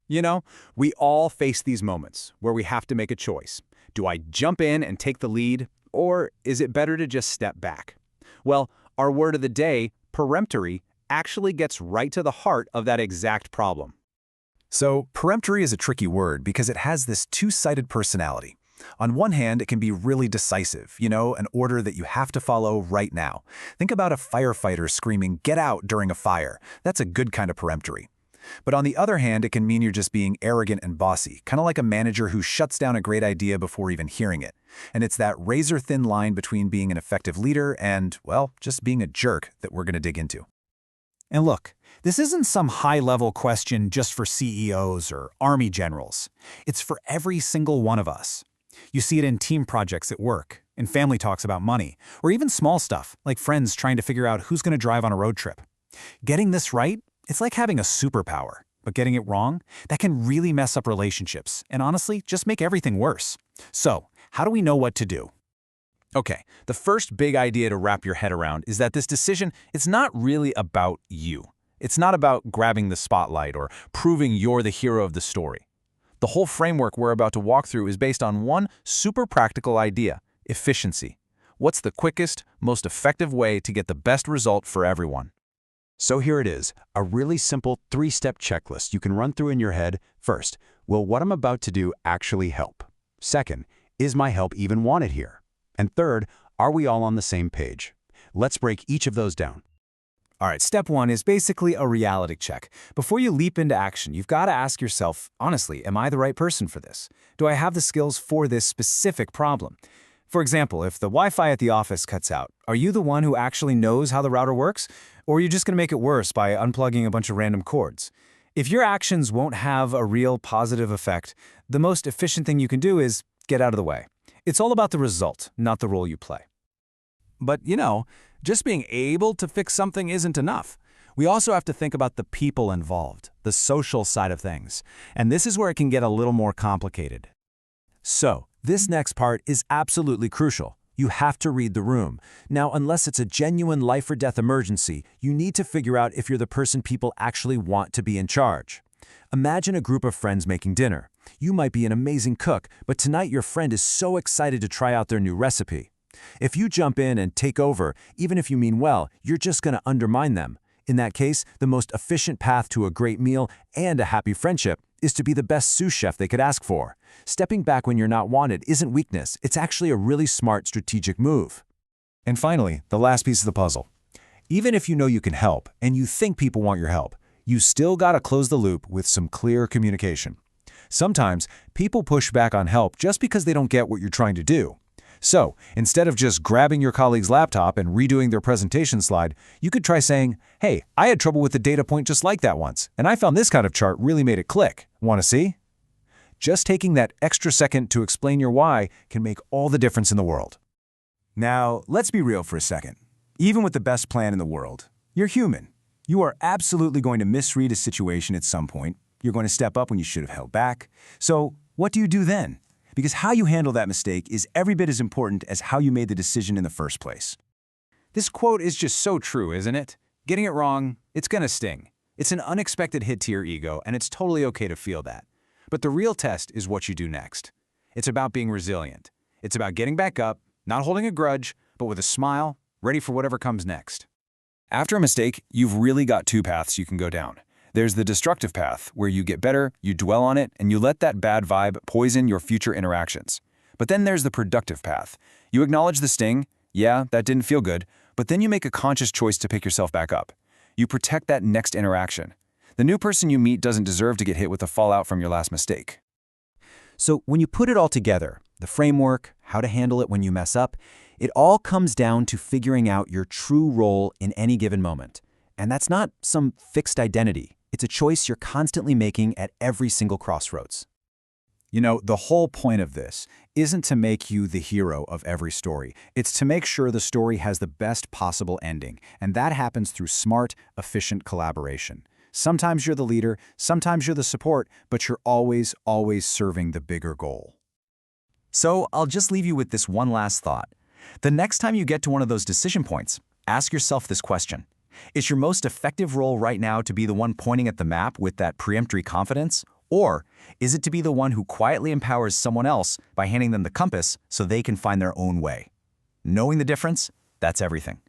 You know, we all face these moments where we have to make a choice. Do I jump in and take the lead, or is it better to just step back? Well, our word of the day, peremptory, actually gets right to the heart of that exact problem. So, peremptory is a tricky word because it has this two-sided personality. On one hand, it can be really decisive, an order that you have to follow right now. Think about a firefighter screaming, "Get out," during a fire. That's a good kind of peremptory. But on the other hand, it can mean you're just being arrogant and bossy, kind of like a manager who shuts down a great idea before even hearing it. And it's that razor-thin line between being an effective leader and, well, just being a jerk that we're going to dig into. And look, this isn't some high-level question just for CEOs or army generals. It's for every single one of us. You see it in team projects at work, in family talks about money, or even small stuff, like friends trying to figure out who's going to drive on a road trip. Getting this right, it's like having a superpower, but getting it wrong, that can really mess up relationships and honestly, just make everything worse. So, how do we know what to do? Okay, the first big idea to wrap your head around is that this decision, it's not really about you. It's not about grabbing the spotlight or proving you're the hero of the story. The whole framework we're about to walk through is based on one super practical idea: efficiency. What's the quickest, most effective way to get the best result for everyone? So here it is, a really simple 3-step checklist you can run through in your head. First, will what I'm about to do actually help? Second, is my help even wanted here? And third, are we all on the same page? Let's break each of those down. All right, step one is basically a reality check. Before you leap into action, you've got to ask yourself, honestly, am I the right person for this? Do I have the skills for this specific problem? For example, if the Wi-Fi at the office cuts out, are you the one who actually knows how the router works? Or are you just going to make it worse by unplugging a bunch of random cords? If your actions won't have a real positive effect, the most efficient thing you can do is get out of the way. It's all about the result, not the role you play. But, just being able to fix something isn't enough. We also have to think about the people involved, the social side of things. And this is where it can get a little more complicated. So, this next part is absolutely crucial. You have to read the room. Now, unless it's a genuine life or death emergency, you need to figure out if you're the person people actually want to be in charge. Imagine a group of friends making dinner. You might be an amazing cook, but tonight your friend is so excited to try out their new recipe. If you jump in and take over, even if you mean well, you're just going to undermine them. In that case, the most efficient path to a great meal and a happy friendship is to be the best sous chef they could ask for. Stepping back when you're not wanted isn't weakness, it's actually a really smart strategic move. And finally, the last piece of the puzzle. Even if you know you can help and you think people want your help, you still got to close the loop with some clear communication. Sometimes people push back on help just because they don't get what you're trying to do. So, instead of just grabbing your colleague's laptop and redoing their presentation slide, you could try saying, "Hey, I had trouble with the data point just like that once, and I found this kind of chart really made it click. Want to see?" Just taking that extra second to explain your why can make all the difference in the world. Now, let's be real for a second. Even with the best plan in the world, you're human. You are absolutely going to misread a situation at some point. You're going to step up when you should have held back. So, what do you do then? Because how you handle that mistake is every bit as important as how you made the decision in the first place. This quote is just so true, isn't it? Getting it wrong, it's gonna sting. It's an unexpected hit to your ego, and it's totally okay to feel that. But the real test is what you do next. It's about being resilient. It's about getting back up, not holding a grudge, but with a smile, ready for whatever comes next. After a mistake, you've really got two paths you can go down. There's the destructive path, where you get better, you dwell on it, and you let that bad vibe poison your future interactions. But then there's the productive path. You acknowledge the sting, yeah, that didn't feel good, but then you make a conscious choice to pick yourself back up. You protect that next interaction. The new person you meet doesn't deserve to get hit with the fallout from your last mistake. So when you put it all together, the framework, how to handle it when you mess up, it all comes down to figuring out your true role in any given moment. And that's not some fixed identity. It's a choice you're constantly making at every single crossroads. The whole point of this isn't to make you the hero of every story. It's to make sure the story has the best possible ending, and that happens through smart, efficient collaboration. Sometimes you're the leader, sometimes you're the support, but you're always serving the bigger goal. So I'll just leave you with this one last thought. The next time you get to one of those decision points, ask yourself this question. Is your most effective role right now to be the one pointing at the map with that peremptory confidence? Or is it to be the one who quietly empowers someone else by handing them the compass so they can find their own way? Knowing the difference, that's everything.